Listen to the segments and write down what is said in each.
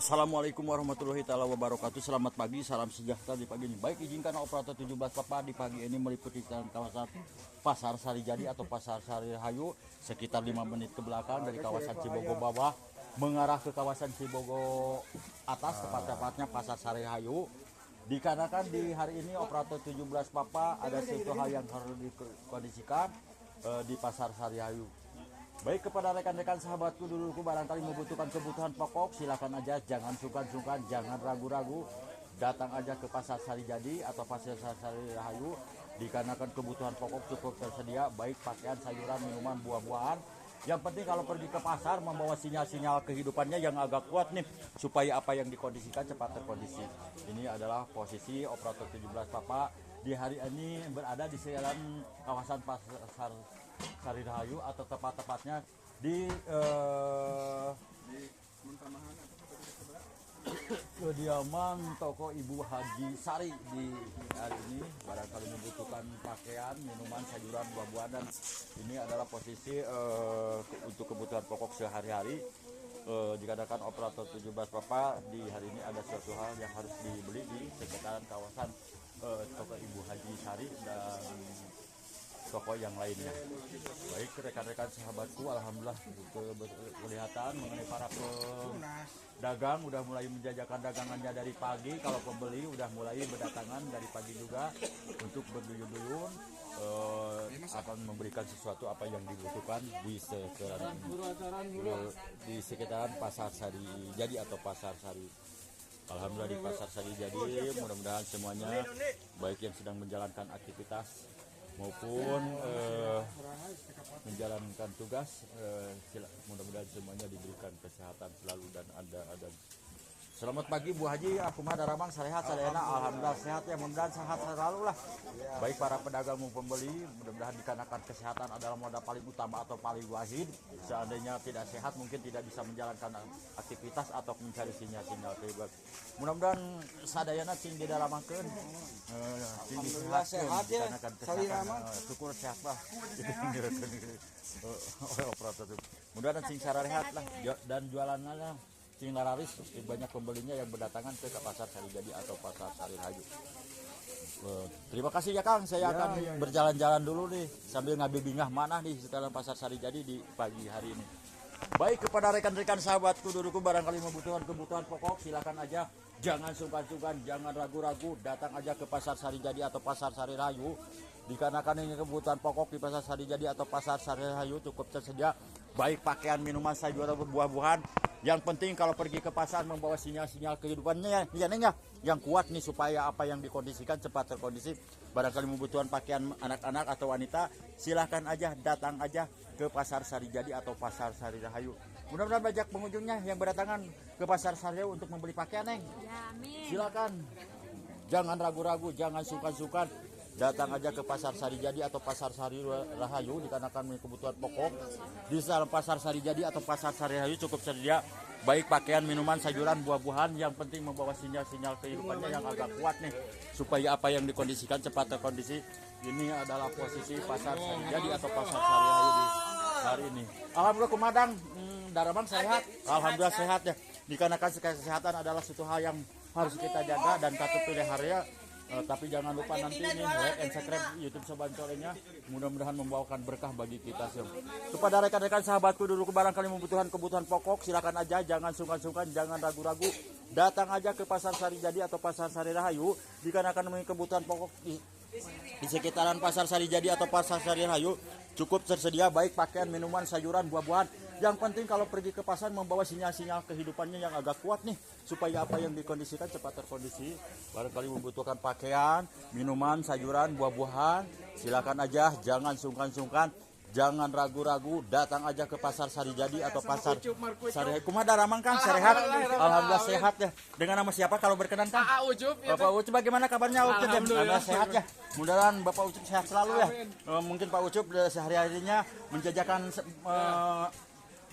Assalamualaikum warahmatullahi wabarakatuh. Selamat pagi, salam sejahtera di pagi ini. Baik, izinkan operator 17 Papa di pagi ini meliputi kawasan Pasar Sarijadi atau Pasar Sarihayu sekitar 5 menit ke belakang dari kawasan Cibogo bawah mengarah ke kawasan Cibogo atas, tepat-tepatnya Pasar Sarihayu. Dikarenakan di hari ini operator 17 Papa ada satu hal yang harus dikondisikan di Pasar Sarihayu. Baik, kepada rekan-rekan sahabatku duluku barangkali membutuhkan kebutuhan pokok, silakan aja, jangan sungkan-sungkan, jangan ragu-ragu, datang aja ke Pasar Sarijadi atau Pasar Sarihayu. Dikarenakan kebutuhan pokok cukup tersedia, baik pakaian, sayuran, minuman, buah-buahan. Yang penting kalau pergi ke pasar membawa sinyal-sinyal kehidupannya yang agak kuat nih, supaya apa yang dikondisikan cepat terkondisi. Ini adalah posisi operator 17 Papa di hari ini berada di sekitaran kawasan Pasar Sarihayu atau tepat-tepatnya di kediaman toko Ibu Haji Sari. Di hari ini barangkali membutuhkan pakaian, minuman, sayuran, buah-buahan, dan ini adalah posisi untuk kebutuhan pokok sehari-hari. Dikatakan operator 17 Papa di hari ini ada suatu hal yang harus dibeli di sekitaran kawasan toko Ibu Haji Sari dan toko yang lainnya. Baik, rekan-rekan sahabatku, alhamdulillah kelihatan mengenai para pedagang udah mulai menjajakan dagangannya dari pagi. Kalau pembeli udah mulai berdatangan dari pagi juga untuk berduyun-duyun akan memberikan sesuatu apa yang dibutuhkan di sekitaran Pasar Sarijadi atau Pasar Sari. Alhamdulillah di Pasar Sarijadi mudah-mudahan semuanya baik yang sedang menjalankan aktivitas maupun menjalankan tugas, mudah-mudahan semuanya diberikan kesehatan selalu dan ada. Selamat pagi Bu Haji, aku mah daramang sehat sadayana, alhamdulillah sehat ya, mudah-mudahan sehat selalu lah. Baik para pedagang maupun pembeli, mudah-mudahan dikarenakan kesehatan adalah modal paling utama atau paling wahid. Seandainya tidak sehat mungkin tidak bisa menjalankan aktivitas atau mencari sinyal-sinyal kehidupan. Mudah-mudahan sadayana cing di daramangkeun. Alhamdulillah sehat ya. Syukur sehat lah. Mudah-mudahan cing sararehat lah dan jualannya lah cing laris, banyak pembelinya yang berdatangan ke Pasar Sarijadi atau Pasar Sarihayu. Terima kasih ya Kang, saya akan berjalan-jalan dulu nih sambil ngambil bingah mana nih setelah Pasar Sarijadi di pagi hari ini. Baik, kepada rekan-rekan sahabatku duluku barangkali membutuhkan kebutuhan pokok, silakan aja, jangan sungkan-sungkan, jangan ragu-ragu, datang aja ke Pasar Sarijadi atau Pasar Sarihayu. Dikarenakan ini kebutuhan pokok di Pasar Sarijadi atau Pasar Sarihayu cukup tersedia, baik pakaian, minuman, sayuran, buah-buahan. Yang penting kalau pergi ke pasar membawa sinyal-sinyal kehidupannya ya Neng ya, yang kuat nih supaya apa yang dikondisikan cepat terkondisi. Barangkali membutuhkan pakaian anak-anak atau wanita, silahkan aja, datang aja ke Pasar Sarijadi atau Pasar Sarihayu. Mudah-mudahan banyak pengunjungnya yang berdatangan ke Pasar Sarihayu untuk membeli pakaian Neng. Ya, amin. Silakan, jangan ragu-ragu, jangan sungkan-sungkan. Datang aja ke Pasar Sarijadi atau Pasar Sarihayu dikarenakan kebutuhan pokok di dalam Pasar Sarijadi atau Pasar Sarihayu cukup tersedia, baik pakaian, minuman, sayuran, buah-buahan. Yang penting membawa sinyal-sinyal kehidupannya yang agak kuat nih supaya apa yang dikondisikan cepat terkondisi. Ini adalah posisi Pasar Sarijadi atau Pasar Sarihayu di hari ini. Alhamdulillah kumadang, daramang sehat, alhamdulillah sehat ya. Dikarenakan kesehatan adalah suatu hal yang harus kita jaga dan patut pelihara. Tapi jangan lupa nanti nih like and subscribe YouTube Sobancorenya, mudah-mudahan membawakan berkah bagi kita semua. Kepada rekan-rekan sahabatku dulu barangkali membutuhkan kebutuhan pokok, silakan aja, jangan sungkan-sungkan, jangan ragu-ragu, datang aja ke Pasar Sarijadi atau Pasar Sarihayu. Dikarenakan memiliki kebutuhan pokok di sekitaran Pasar Sarijadi atau Pasar Sarihayu cukup tersedia, baik pakaian, minuman, sayuran, buah-buahan. Yang penting kalau pergi ke pasar membawa sinyal-sinyal kehidupannya yang agak kuat nih, supaya apa yang dikondisikan cepat terkondisi. Barangkali membutuhkan pakaian, minuman, sayuran, buah-buahan, silakan aja, jangan sungkan-sungkan, jangan ragu-ragu, datang aja ke Pasar Sarijadi atau Pasar Sarihayu. Kumaha daramang Kang, sehat? Alhamdulillah sehat ya. Dengan nama siapa kalau berkenan Kang? Bapak Ucup, bagaimana kabarnya Ucup? Alhamdulillah sehat ya. Mudah-mudahan Bapak Ucup sehat selalu ya. Mungkin Pak Ucup sehari-harinya menjajakan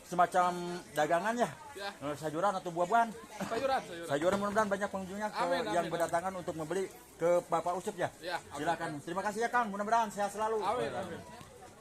semacam dagangan ya, sayuran atau buah-buahan. Sayuran mudah-mudahan banyak pengunjungnya yang berdatangan untuk membeli ke Bapak Ucup ya. Silakan. Terima kasih ya Kang, mudah-mudahan sehat selalu.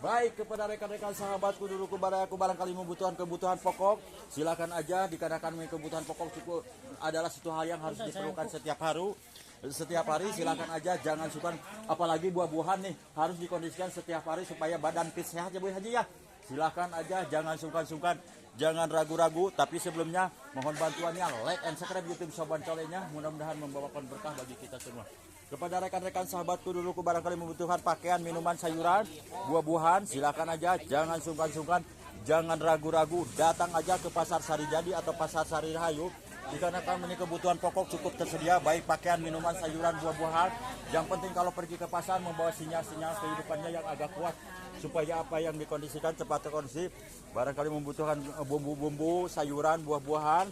Baik, kepada rekan-rekan sahabatku duluku barayaku barangkali membutuhkan kebutuhan pokok, silakan aja, dikarenakan kebutuhan pokok cukup adalah satu hal yang harus diperlukan setiap hari. Silakan aja, jangan suka, apalagi buah-buahan nih harus dikondisikan setiap hari supaya badan fit sehat ya Bu Haji ya. Silakan aja, jangan sungkan-sungkan, jangan ragu-ragu. Tapi sebelumnya mohon bantuannya like and subscribe YouTube Soban Colenya, mudah-mudahan membawakan berkah bagi kita semua. Kepada rekan-rekan sahabatku duluku barangkali membutuhkan pakaian, minuman, sayuran, buah-buahan, silakan aja, jangan sungkan-sungkan, jangan ragu-ragu, datang aja ke Pasar Sarijadi atau Pasar Sari Rahayu. Dikarenakan ini kebutuhan pokok cukup tersedia, baik pakaian, minuman, sayuran, buah-buahan. Yang penting kalau pergi ke pasar membawa sinyal-sinyal kehidupannya yang agak kuat, supaya apa yang dikondisikan cepat terkondisi. Barangkali membutuhkan bumbu-bumbu, sayuran, buah-buahan,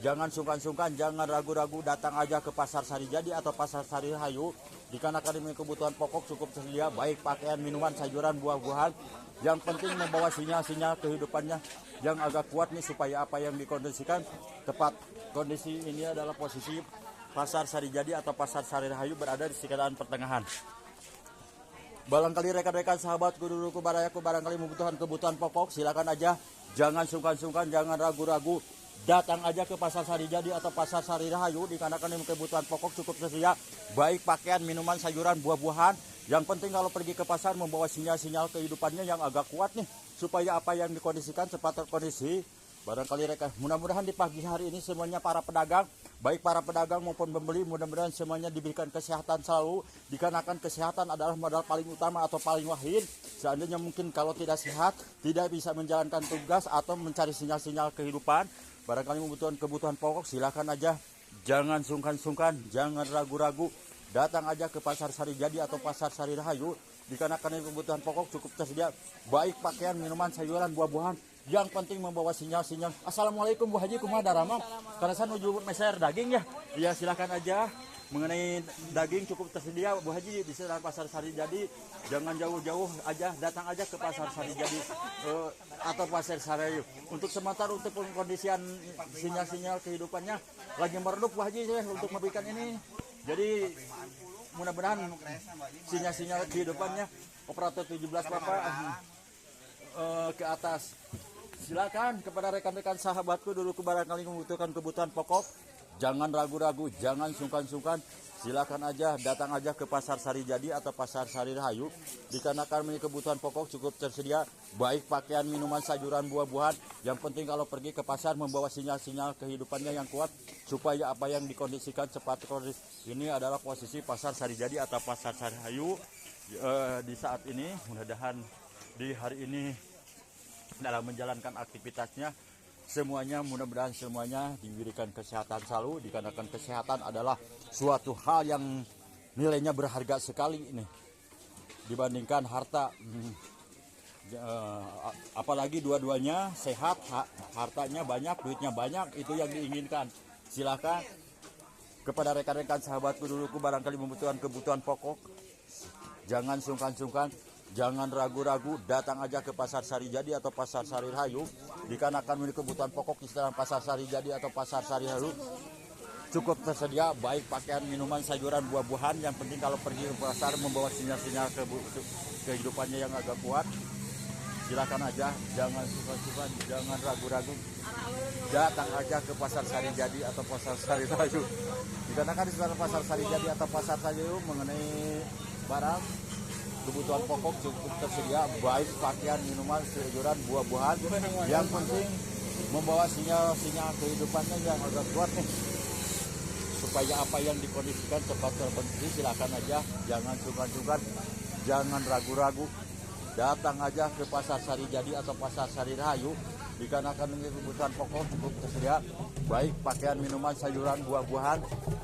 jangan sungkan-sungkan, jangan ragu-ragu, datang aja ke Pasar Sarijadi atau Pasar Sari Rahayu. Dikarenakan ini kebutuhan pokok cukup tersedia, baik pakaian, minuman, sayuran, buah-buahan. Yang penting membawa sinyal-sinyal kehidupannya yang agak kuat nih, supaya apa yang dikondisikan tepat. Kondisi ini adalah posisi Pasar Sarijadi atau Pasar Sari Rahayu berada di sekitaran pertengahan. Barangkali rekan-rekan sahabatku duluku barayaku barangkali membutuhkan kebutuhan pokok, silakan aja, jangan sungkan-sungkan, jangan ragu-ragu, datang aja ke Pasar Sarijadi atau Pasar Sari Rahayu. Dikarenakan kebutuhan pokok cukup tersedia, baik pakaian, minuman, sayuran, buah-buahan. Yang penting kalau pergi ke pasar membawa sinyal-sinyal kehidupannya yang agak kuat nih, supaya apa yang dikondisikan cepat terkondisi. Barangkali rekan, mudah-mudahan di pagi hari ini semuanya para pedagang, baik para pedagang maupun pembeli, mudah-mudahan semuanya diberikan kesehatan selalu. Dikarenakan kesehatan adalah modal paling utama atau paling wahid. Seandainya mungkin kalau tidak sehat, tidak bisa menjalankan tugas atau mencari sinyal-sinyal kehidupan. Barangkali membutuhkan kebutuhan pokok, silakan aja, jangan sungkan-sungkan, jangan ragu-ragu, datang aja ke Pasar Sarijadi atau Pasar Sari Rahayu. Dikarenakan kebutuhan pokok cukup tersedia, baik pakaian, minuman, sayuran, buah-buahan. Yang penting membawa sinyal-sinyal. Assalamualaikum Bu Haji, kumaha darama? Karena saya menuju meser daging ya. Ya silakan aja. Mengenai daging cukup tersedia Bu Haji di sekitar Pasar Sarijadi. Jangan jauh-jauh aja, datang aja ke Pasar Sarijadi atau Pasar Sari. Untuk sementara untuk pengkondisian sinyal-sinyal kehidupannya lagi meredup Bu Haji ya, untuk memberikan ini. Jadi mudah-mudahan sinyal-sinyal kehidupannya operator 17 Bapak ke atas. Silakan kepada rekan-rekan sahabatku duluku barangkali membutuhkan kebutuhan pokok, jangan ragu-ragu, jangan sungkan-sungkan, silakan aja, datang aja ke Pasar Sarijadi atau Pasar Sari Rahayu. Dikarenakan ini kebutuhan pokok cukup tersedia, baik pakaian, minuman, sayuran, buah-buahan. Yang penting kalau pergi ke pasar membawa sinyal-sinyal kehidupannya yang kuat, supaya apa yang dikondisikan cepat terkondisi. Ini adalah posisi Pasar Sarijadi atau Pasar Sari Rahayu di saat ini. Mudah-mudahan di hari ini dalam menjalankan aktivitasnya semuanya, mudah-mudahan semuanya diberikan kesehatan selalu. Dikarenakan kesehatan adalah suatu hal yang nilainya berharga sekali ini dibandingkan harta. Apalagi dua-duanya sehat, hartanya banyak, duitnya banyak, itu yang diinginkan. Silakan kepada rekan-rekan sahabatku duluku barangkali membutuhkan kebutuhan pokok, jangan sungkan-sungkan, jangan ragu-ragu, datang aja ke Pasar Sarijadi atau Pasar Sari Rahayu. Dikarenakan memiliki kebutuhan pokok di sekitar Pasar Sarijadi atau Pasar Sari Rahayu cukup tersedia, baik pakaian, minuman, sayuran, buah-buahan. Yang penting kalau pergi ke pasar membawa sinyal-sinyal kehidupannya yang agak kuat. Silakan aja, jangan sungkan-sungkan, jangan ragu-ragu, datang aja ke Pasar Sarijadi atau Pasar Sari Rahayu. Dikarenakan di sekitar Pasar Sarijadi atau Pasar Sari Rahayu mengenai barang kebutuhan pokok cukup tersedia, baik pakaian, minuman, sayuran, buah-buahan. Yang penting membawa sinyal-sinyal kehidupannya yang agak kuat nih, supaya apa yang dikondisikan cepat terkondisi. Silakan aja, jangan sungkan-sungkan, jangan ragu-ragu, datang aja ke Pasar Sarijadi atau Pasar Sari Rahayu. Dikarenakan kebutuhan pokok cukup tersedia, baik pakaian, minuman, sayuran, buah-buahan.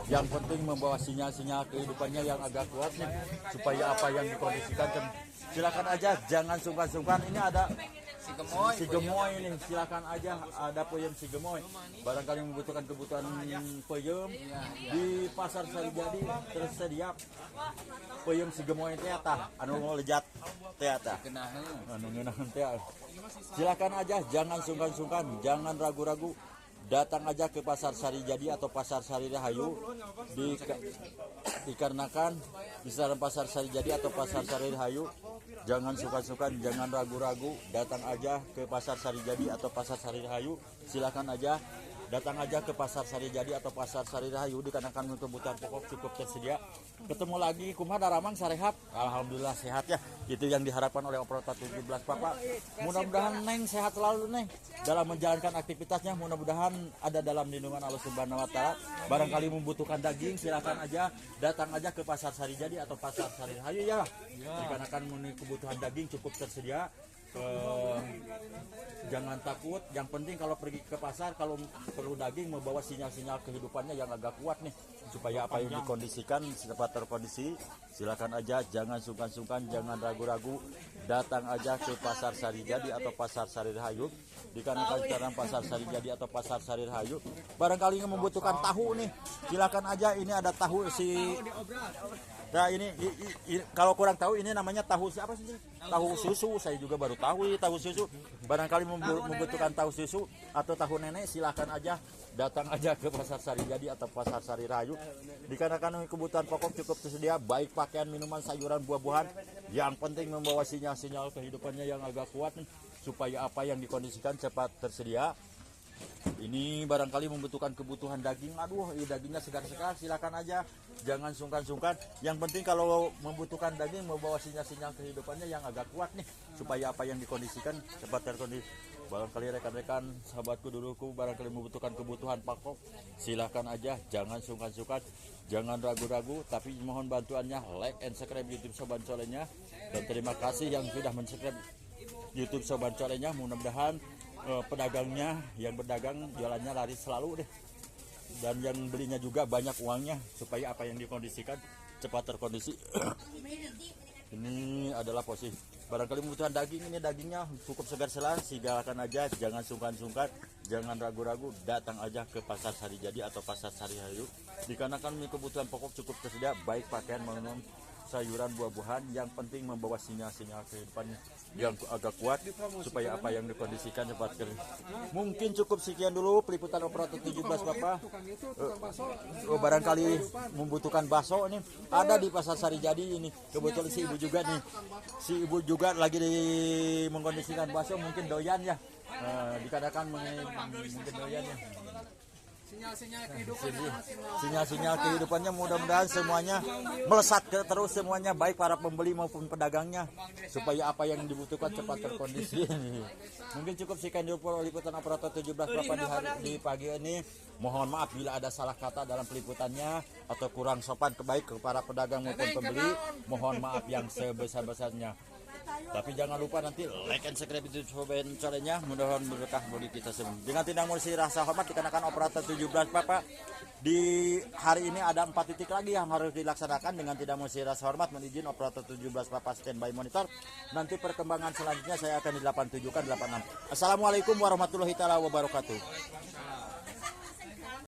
Yang penting membawa sinyal-sinyal kehidupannya yang agak kuat nih, supaya apa yang dikondisikan. Silakan aja, jangan sungkan-sungkan. Ini ada si gemoy ini, silakan aja, ada peyem si gemoy. Barangkali membutuhkan kebutuhan peyem di Pasar Sarijadi tersedia peyem si gemoy teh tah anu lejat teh tah anu ngeunaheun teh. Silakan aja, jangan sungkan-sungkan, jangan ragu-ragu, datang aja ke Pasar Sari Jadi atau Pasar Sari Rahayu. Dikarenakan di dalam Pasar Sari Jadi atau Pasar Sari Rahayu, jangan suka-suka, jangan ragu-ragu, datang aja ke Pasar Sari Jadi atau Pasar Sari Rahayu. Silakan aja datang aja ke Pasar Sari Jadi atau Pasar Sari Rahayu, dikarenakan kebutuhan pokok cukup tersedia. Ketemu lagi kumaha Daramang sarehat. Alhamdulillah sehat ya. Itu yang diharapkan oleh operator 17 Bapak. Mudah-mudahan Neng sehat selalu Neng dalam menjalankan aktivitasnya. Mudah-mudahan ada dalam lindungan Allah Subhanahu wa taala. Barangkali membutuhkan daging, silakan aja datang aja ke Pasar Sari Jadi atau Pasar Sari Rahayu ya. Dikarenakan kebutuhan daging cukup tersedia. Jangan takut, yang penting kalau pergi ke pasar, kalau perlu daging, membawa sinyal-sinyal kehidupannya yang agak kuat nih, supaya apa yang dikondisikan dapat terkondisi. Silakan aja, jangan sungkan-sungkan, jangan ragu-ragu, datang aja ke Pasar Sari Jadi atau Pasar Sari Rahayu. Dikarenakan sekarang Pasar Sari Jadi atau Pasar Sari Rahayu, barangkali yang membutuhkan tahu nih, silakan aja. Ini ada tahu si, nah ini kalau kurang tahu ini namanya tahu siapa sih? Tahu susu. Saya juga baru tahu ini tahu susu. Barangkali membutuhkan tahu susu atau tahu nenek, silakan aja datang aja ke Pasar Sari Jadi atau Pasar Sari Rahayu. Dikarenakan kebutuhan pokok cukup tersedia, baik pakaian, minuman, sayuran, buah-buahan. Yang penting membawa sinyal-sinyal kehidupannya yang agak kuat nih, supaya apa yang dikondisikan cepat tersedia. Ini barangkali membutuhkan kebutuhan daging. Aduh, dagingnya segar-segar, silakan aja. Jangan sungkan-sungkan. Yang penting kalau membutuhkan daging, membawa sinyal-sinyal kehidupannya yang agak kuat nih, supaya apa yang dikondisikan cepat terkondisi. Barangkali rekan-rekan, sahabatku, duluku, barangkali membutuhkan kebutuhan pokok, silakan aja. Jangan sungkan-sungkan, jangan ragu-ragu, tapi mohon bantuannya like and subscribe YouTube Soban Solehnya. Dan terima kasih yang sudah men-subscribe YouTube Soban Solehnya. Mudah-mudahan pedagangnya yang berdagang jualannya laris selalu deh, dan yang belinya juga banyak uangnya, supaya apa yang dikondisikan cepat terkondisi. Ini adalah posisi barangkali membutuhkan daging, ini dagingnya cukup segar selar, silakan aja, jangan sungkan-sungkan, jangan ragu-ragu, datang aja ke Pasar Sari Jadi atau Pasar Sari Rahayu. Dikarenakan kebutuhan pokok cukup tersedia, baik pakaian maupun sayuran, buah-buahan. Yang penting membawa sinyal-sinyal kehidupan yang agak kuat, supaya apa yang dikondisikan cepat kering. Mungkin cukup sekian dulu peliputan operator 17 Bapak. Barangkali membutuhkan bakso nih, ada di Pasar Sari Jadi ini. Kebetulan si ibu juga nih, si ibu juga lagi mengkondisikan bakso, mungkin doyan ya. Dikatakan mungkin doyan ya. Sinyal-sinyal kehidupannya, mudah-mudahan semuanya melesat terus, semuanya baik para pembeli maupun pedagangnya, supaya apa yang dibutuhkan cepat terkondisi. Mungkin cukup sekian dulu liputan operator 17 Bapak di pagi ini. Mohon maaf bila ada salah kata dalam peliputannya atau kurang sopan baik ke para pedagang maupun pembeli. Mohon maaf yang sebesar-besarnya. Tapi jangan lupa nanti like and subscribe YouTube Soban Solehnya. Mudah-mudahan berkah bagi kita semua. Dengan tidak mesti rasa hormat, dikarenakan operator 17 Bapak di hari ini ada 4 titik lagi yang harus dilaksanakan. Dengan tidak mesti rasa hormat, menizin operator 17 Bapak standby monitor. Nanti perkembangan selanjutnya saya akan di 87 kan 86. Assalamualaikum warahmatullahi wabarakatuh.